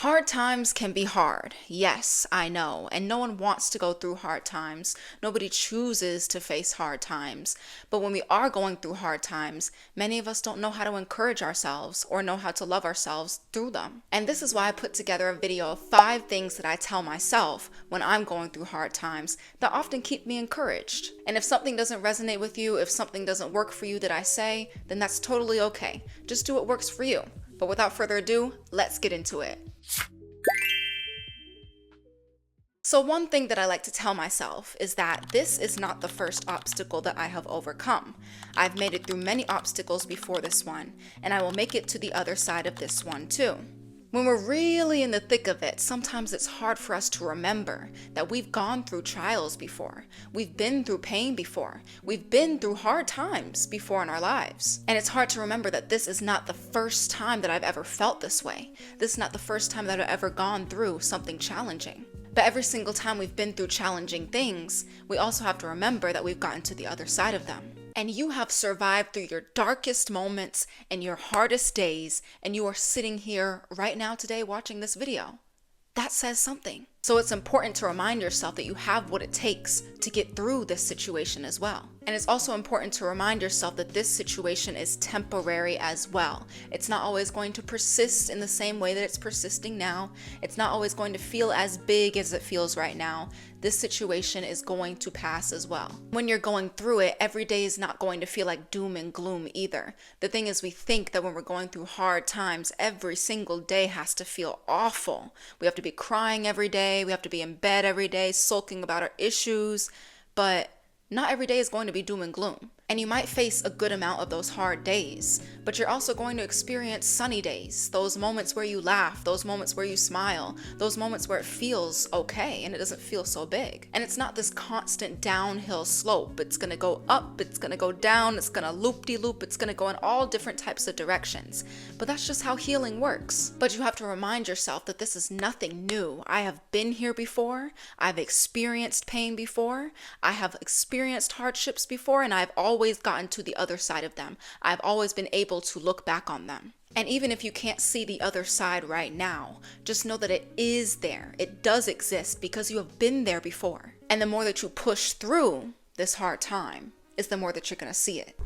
Hard times can be hard. Yes, I know. And no one wants to go through hard times. Nobody chooses to face hard times. But when we are going through hard times, many of us don't know how to encourage ourselves or know how to love ourselves through them. And this is why I put together a video of 5 things that I tell myself when I'm going through hard times that often keep me encouraged. And if something doesn't resonate with you, if something doesn't work for you that I say, then that's totally okay. Just do what works for you. But without further ado, let's get into it. So one thing that I like to tell myself is that this is not the first obstacle that I have overcome. I've made it through many obstacles before this one, and I will make it to the other side of this one too. When we're really in the thick of it, sometimes it's hard for us to remember that we've gone through trials before. We've been through pain before. We've been through hard times before in our lives. And it's hard to remember that this is not the first time that I've ever felt this way. This is not the first time that I've ever gone through something challenging. But every single time we've been through challenging things, we also have to remember that we've gotten to the other side of them. And you have survived through your darkest moments and your hardest days, and you are sitting here right now today watching this video. That says something. So it's important to remind yourself that you have what it takes to get through this situation as well. And it's also important to remind yourself that this situation is temporary as well. It's not always going to persist in the same way that it's persisting now. It's not always going to feel as big as it feels right now. This situation is going to pass as well. When you're going through it, every day is not going to feel like doom and gloom either. The thing is, we think that when we're going through hard times, every single day has to feel awful. We have to be crying every day. We have to be in bed every day, sulking about our issues. But not every day is going to be doom and gloom. And you might face a good amount of those hard days, but you're also going to experience sunny days, those moments where you laugh, those moments where you smile, those moments where it feels okay and it doesn't feel so big. And it's not this constant downhill slope. It's gonna go up, it's gonna go down, it's gonna loop-de-loop, it's gonna go in all different types of directions. But that's just how healing works. But you have to remind yourself that this is nothing new. I have been here before, I've experienced pain before, I have experienced hardships before, and I've always gotten to the other side of them. I've always been able to look back on them. And even if you can't see the other side right now, just know that it is there. It does exist because you have been there before. And the more that you push through this hard time is the more that you're going to see it.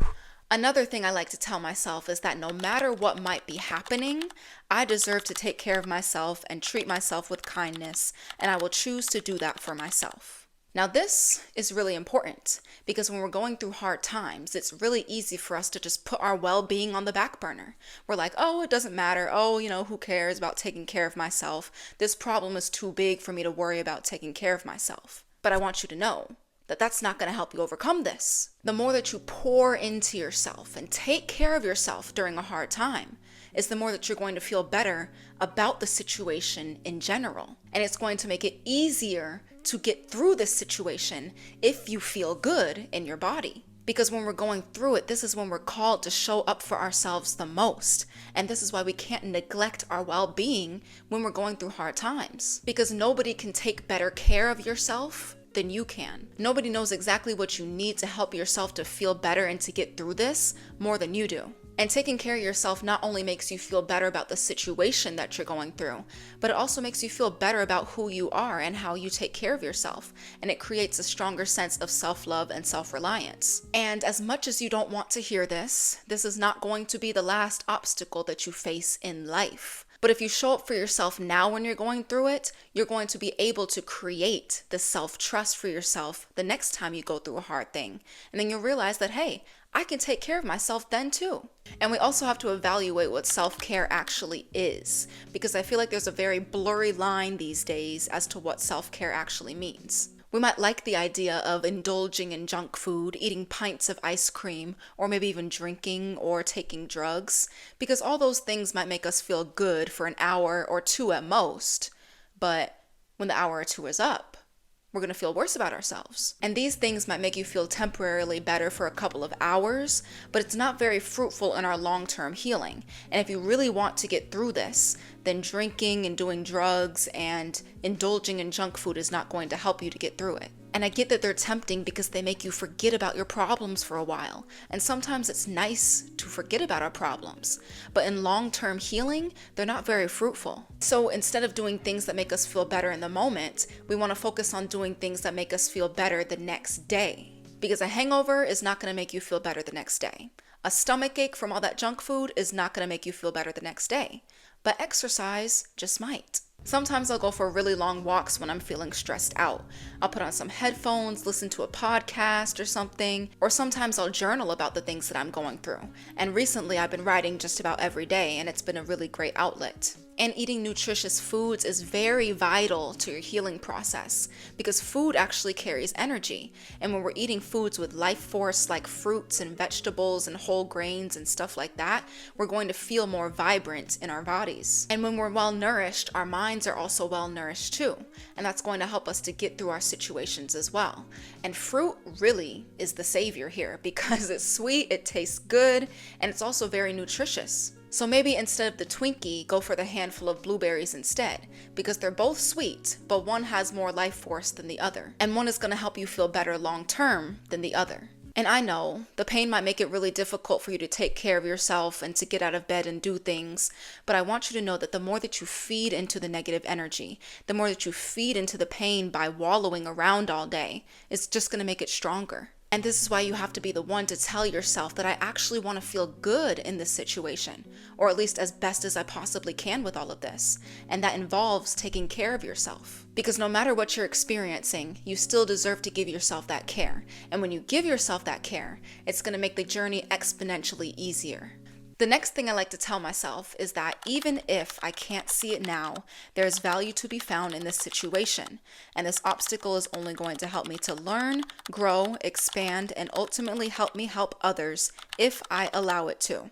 Another thing I like to tell myself is that no matter what might be happening, I deserve to take care of myself and treat myself with kindness, and I will choose to do that for myself. Now this is really important because when we're going through hard times, it's really easy for us to just put our well-being on the back burner. We're like, oh, it doesn't matter. Oh, who cares about taking care of myself? This problem is too big for me to worry about taking care of myself. But I want you to know that that's not going to help you overcome this. The more that you pour into yourself and take care of yourself during a hard time is the more that you're going to feel better about the situation in general. And it's going to make it easier to get through this situation if you feel good in your body. Because when we're going through it, this is when we're called to show up for ourselves the most. And this is why we can't neglect our well-being when we're going through hard times. Because nobody can take better care of yourself than you can. Nobody knows exactly what you need to help yourself to feel better and to get through this more than you do. And taking care of yourself not only makes you feel better about the situation that you're going through, but it also makes you feel better about who you are and how you take care of yourself. And it creates a stronger sense of self-love and self-reliance. And as much as you don't want to hear this, this is not going to be the last obstacle that you face in life. But if you show up for yourself now when you're going through it, you're going to be able to create the self-trust for yourself the next time you go through a hard thing. And then you'll realize that, hey, I can take care of myself then too. And we also have to evaluate what self-care actually is, because I feel like there's a very blurry line these days as to what self-care actually means. We might like the idea of indulging in junk food, eating pints of ice cream, or maybe even drinking or taking drugs, because all those things might make us feel good for an hour or two at most. But when the hour or two is up, we're going to feel worse about ourselves. And these things might make you feel temporarily better for a couple of hours, but it's not very fruitful in our long-term healing. And if you really want to get through this, then drinking and doing drugs and indulging in junk food is not going to help you to get through it. And I get that they're tempting because they make you forget about your problems for a while. And sometimes it's nice to forget about our problems. But in long-term healing, they're not very fruitful. So instead of doing things that make us feel better in the moment, we want to focus on doing things that make us feel better the next day. Because a hangover is not going to make you feel better the next day. A stomach ache from all that junk food is not going to make you feel better the next day. But exercise just might. Sometimes I'll go for really long walks when I'm feeling stressed out. I'll put on some headphones, listen to a podcast or something, or sometimes I'll journal about the things that I'm going through. And recently I've been writing just about every day, and it's been a really great outlet. And eating nutritious foods is very vital to your healing process because food actually carries energy. And when we're eating foods with life force like fruits and vegetables and whole grains and stuff like that, we're going to feel more vibrant in our bodies. And when we're well nourished, our minds are also well nourished too. And that's going to help us to get through our situations as well. And fruit really is the savior here because it's sweet, it tastes good, and it's also very nutritious. So maybe instead of the Twinkie, go for the handful of blueberries instead, because they're both sweet, but one has more life force than the other, and one is going to help you feel better long term than the other. And I know the pain might make it really difficult for you to take care of yourself and to get out of bed and do things, but I want you to know that the more that you feed into the negative energy, the more that you feed into the pain by wallowing around all day, it's just going to make it stronger. And this is why you have to be the one to tell yourself that I actually want to feel good in this situation, or at least as best as I possibly can with all of this. And that involves taking care of yourself. Because no matter what you're experiencing, you still deserve to give yourself that care. And when you give yourself that care, it's going to make the journey exponentially easier. The next thing I like to tell myself is that even if I can't see it now, there is value to be found in this situation. And this obstacle is only going to help me to learn, grow, expand, and ultimately help me help others if I allow it to.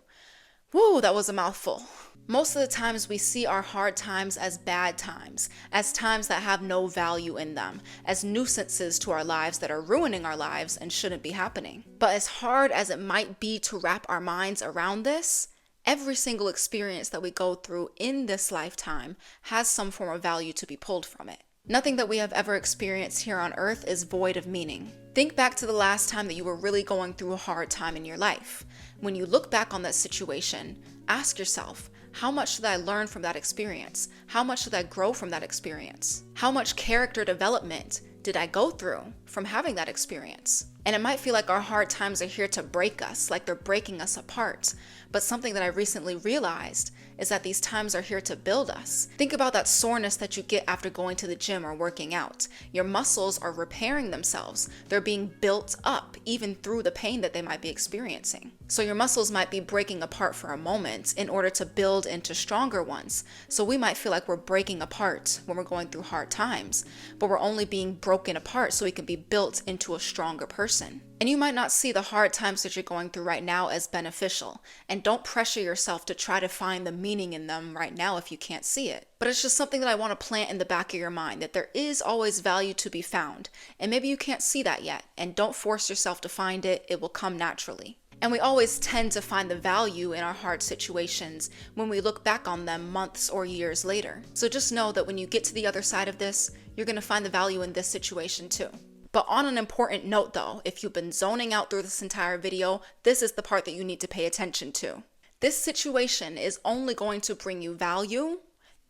Woo, that was a mouthful. Most of the times we see our hard times as bad times, as times that have no value in them, as nuisances to our lives that are ruining our lives and shouldn't be happening. But as hard as it might be to wrap our minds around this, every single experience that we go through in this lifetime has some form of value to be pulled from it. Nothing that we have ever experienced here on earth is void of meaning. Think back to the last time that you were really going through a hard time in your life. When you look back on that situation, ask yourself, how much did I learn from that experience? How much did I grow from that experience? How much character development did I go through from having that experience? And it might feel like our hard times are here to break us, like they're breaking us apart. But something that I recently realized is that these times are here to build us. Think about that soreness that you get after going to the gym or working out. Your muscles are repairing themselves. They're being built up, even through the pain that they might be experiencing. So your muscles might be breaking apart for a moment in order to build into stronger ones. So we might feel like we're breaking apart when we're going through hard times, but we're only being broken apart so we can be built into a stronger person. And you might not see the hard times that you're going through right now as beneficial. And don't pressure yourself to try to find the meaning in them right now if you can't see it. But it's just something that I want to plant in the back of your mind, that there is always value to be found. And maybe you can't see that yet. And don't force yourself to find it. It will come naturally. And we always tend to find the value in our hard situations when we look back on them months or years later. So just know that when you get to the other side of this, you're going to find the value in this situation too. But on an important note though, if you've been zoning out through this entire video, this is the part that you need to pay attention to. This situation is only going to bring you value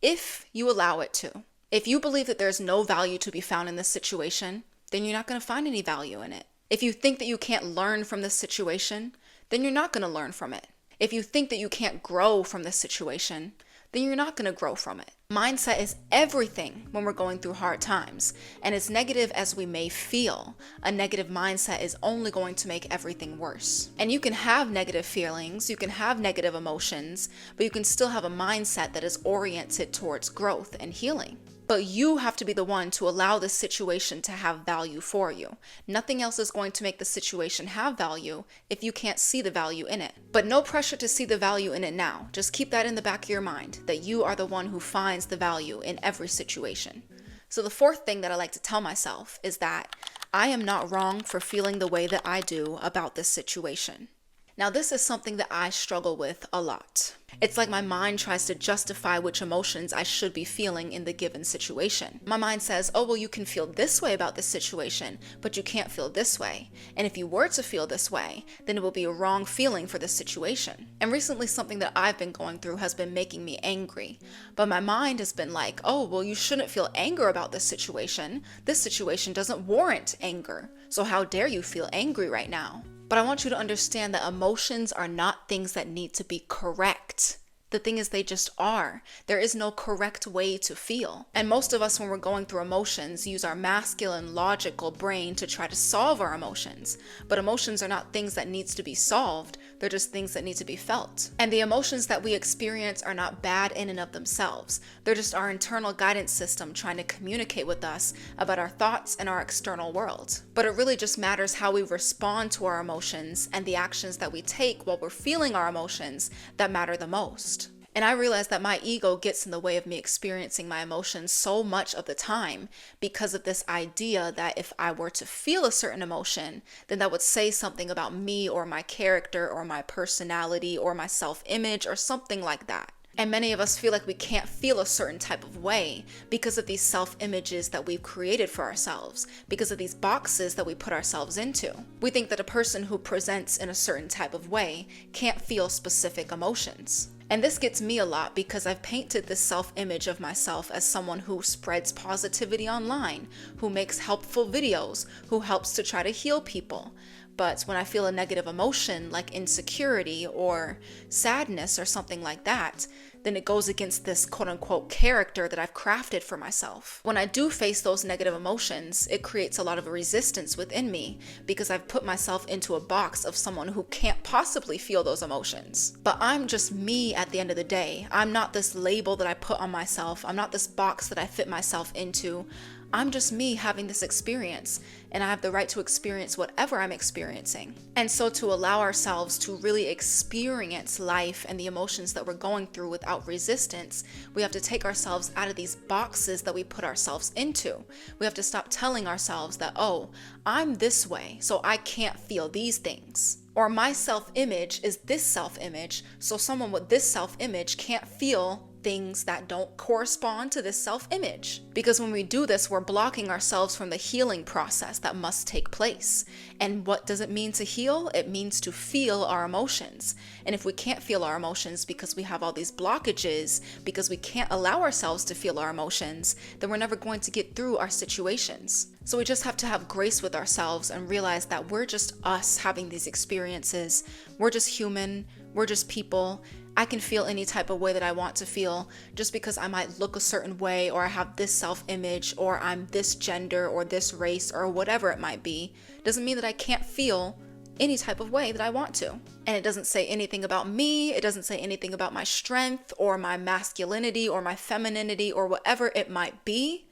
if you allow it to. If you believe that there's no value to be found in this situation, then you're not going to find any value in it. If you think that you can't learn from this situation, then you're not going to learn from it. If you think that you can't grow from this situation, then you're not going to grow from it. Mindset is everything when we're going through hard times. And as negative as we may feel, a negative mindset is only going to make everything worse. And you can have negative feelings, you can have negative emotions, but you can still have a mindset that is oriented towards growth and healing. But you have to be the one to allow this situation to have value for you. Nothing else is going to make the situation have value if you can't see the value in it. But no pressure to see the value in it now. Just keep that in the back of your mind, that you are the one who finds the value in every situation. So the fourth thing that I like to tell myself is that I am not wrong for feeling the way that I do about this situation. Now, this is something that I struggle with a lot. It's like my mind tries to justify which emotions I should be feeling in the given situation. My mind says, oh, well, you can feel this way about this situation, but you can't feel this way. And if you were to feel this way, then it will be a wrong feeling for this situation. And recently, something that I've been going through has been making me angry. But my mind has been like, oh, well, you shouldn't feel anger about this situation. This situation doesn't warrant anger. So how dare you feel angry right now? But I want you to understand that emotions are not things that need to be correct. The thing is, they just are. There is no correct way to feel. And most of us, when we're going through emotions, use our masculine, logical brain to try to solve our emotions. But emotions are not things that needs to be solved. They're just things that need to be felt. And the emotions that we experience are not bad in and of themselves. They're just our internal guidance system trying to communicate with us about our thoughts and our external world. But it really just matters how we respond to our emotions and the actions that we take while we're feeling our emotions that matter the most. And I realize that my ego gets in the way of me experiencing my emotions so much of the time because of this idea that if I were to feel a certain emotion, then that would say something about me or my character or my personality or my self-image or something like that. And many of us feel like we can't feel a certain type of way because of these self-images that we've created for ourselves, because of these boxes that we put ourselves into. We think that a person who presents in a certain type of way can't feel specific emotions. And this gets me a lot because I've painted this self-image of myself as someone who spreads positivity online, who makes helpful videos, who helps to try to heal people. But when I feel a negative emotion like insecurity or sadness or something like that, then it goes against this quote-unquote character that I've crafted for myself. When I do face those negative emotions, it creates a lot of resistance within me because I've put myself into a box of someone who can't possibly feel those emotions. But I'm just me at the end of the day. I'm not this label that I put on myself. I'm not this box that I fit myself into. I'm just me having this experience, and I have the right to experience whatever I'm experiencing. And so to allow ourselves to really experience life and the emotions that we're going through without resistance, we have to take ourselves out of these boxes that we put ourselves into. We have to stop telling ourselves that, oh, I'm this way, so I can't feel these things. Or my self-image is this self-image, so someone with this self-image can't feel things that don't correspond to this self-image. Because when we do this, we're blocking ourselves from the healing process that must take place. And what does it mean to heal? It means to feel our emotions. And if we can't feel our emotions because we have all these blockages, because we can't allow ourselves to feel our emotions, then we're never going to get through our situations. So we just have to have grace with ourselves and realize that we're just us having these experiences. We're just human. We're just people. I can feel any type of way that I want to feel just because I might look a certain way, or I have this self-image, or I'm this gender or this race or whatever it might be. Doesn't mean that I can't feel any type of way that I want to. And it doesn't say anything about me. It doesn't say anything about my strength or my masculinity or my femininity or whatever it might be.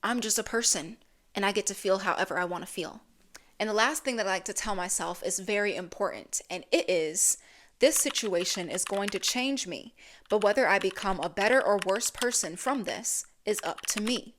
I'm just a person, and I get to feel however I want to feel. And the last thing that I like to tell myself is very important, and it is, this situation is going to change me, but whether I become a better or worse person from this is up to me.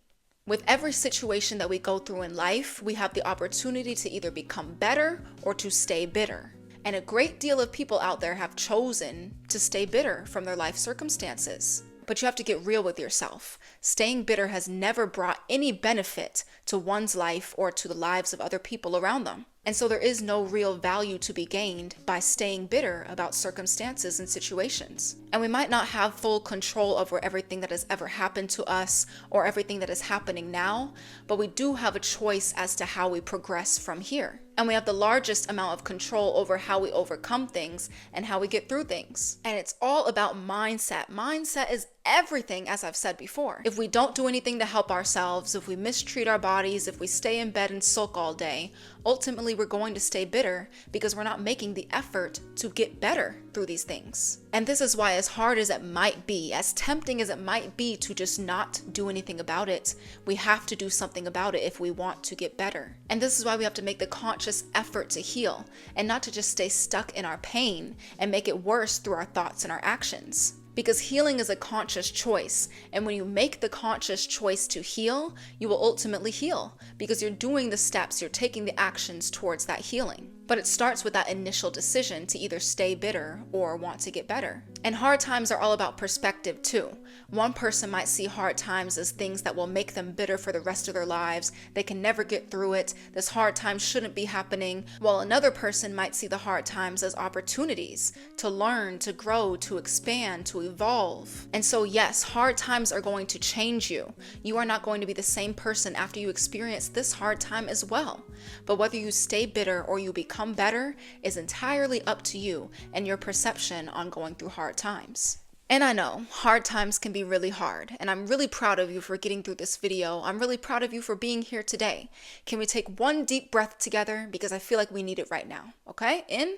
With every situation that we go through in life, we have the opportunity to either become better or to stay bitter. And a great deal of people out there have chosen to stay bitter from their life circumstances. But you have to get real with yourself. Staying bitter has never brought any benefit to one's life or to the lives of other people around them. And so there is no real value to be gained by staying bitter about circumstances and situations. And we might not have full control over everything that has ever happened to us or everything that is happening now, but we do have a choice as to how we progress from here. And we have the largest amount of control over how we overcome things and how we get through things. And it's all about mindset. Mindset is everything, as I've said before. If we don't do anything to help ourselves, if we mistreat our bodies, if we stay in bed and sulk all day, ultimately we're going to stay bitter because we're not making the effort to get better through these things. And this is why, as hard as it might be, as tempting as it might be to just not do anything about it, we have to do something about it if we want to get better. And this is why we have to make the conscious effort to heal and not to just stay stuck in our pain and make it worse through our thoughts and our actions. Because healing is a conscious choice. And when you make the conscious choice to heal, you will ultimately heal because you're doing the steps, you're taking the actions towards that healing. But it starts with that initial decision to either stay bitter or want to get better. And hard times are all about perspective too. One person might see hard times as things that will make them bitter for the rest of their lives. They can never get through it. This hard time shouldn't be happening. While another person might see the hard times as opportunities to learn, to grow, to expand, to evolve. And so yes, hard times are going to change you. You are not going to be the same person after you experience this hard time as well. But whether you stay bitter or you become better is entirely up to you and your perception on going through hard times. And I know, hard times can be really hard, and I'm really proud of you for getting through this video. I'm really proud of you for being here today. Can we take one deep breath together? Because I feel like we need it right now, okay? In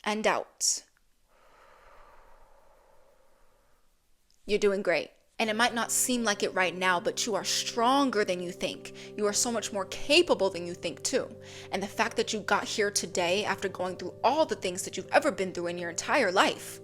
and out. You're doing great. And it might not seem like it right now, but you are stronger than you think. You are so much more capable than you think too. And the fact that you got here today after going through all the things that you've ever been through in your entire life,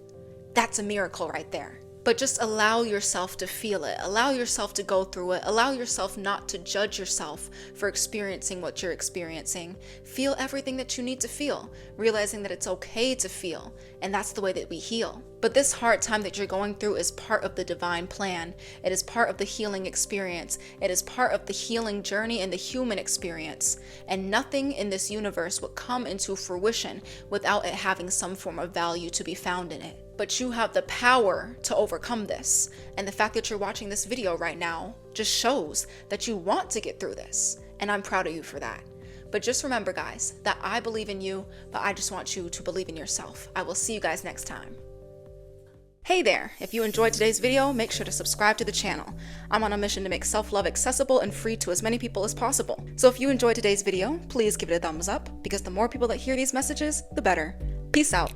that's a miracle right there. But just allow yourself to feel it. Allow yourself to go through it. Allow yourself not to judge yourself for experiencing what you're experiencing. Feel everything that you need to feel, realizing that it's okay to feel, and that's the way that we heal. But this hard time that you're going through is part of the divine plan. It is part of the healing experience. It is part of the healing journey and the human experience. And nothing in this universe would come into fruition without it having some form of value to be found in it. But you have the power to overcome this. And the fact that you're watching this video right now just shows that you want to get through this. And I'm proud of you for that. But just remember, guys, that I believe in you, but I just want you to believe in yourself. I will see you guys next time. Hey there, if you enjoyed today's video, make sure to subscribe to the channel. I'm on a mission to make self-love accessible and free to as many people as possible. So if you enjoyed today's video, please give it a thumbs up, because the more people that hear these messages, the better. Peace out.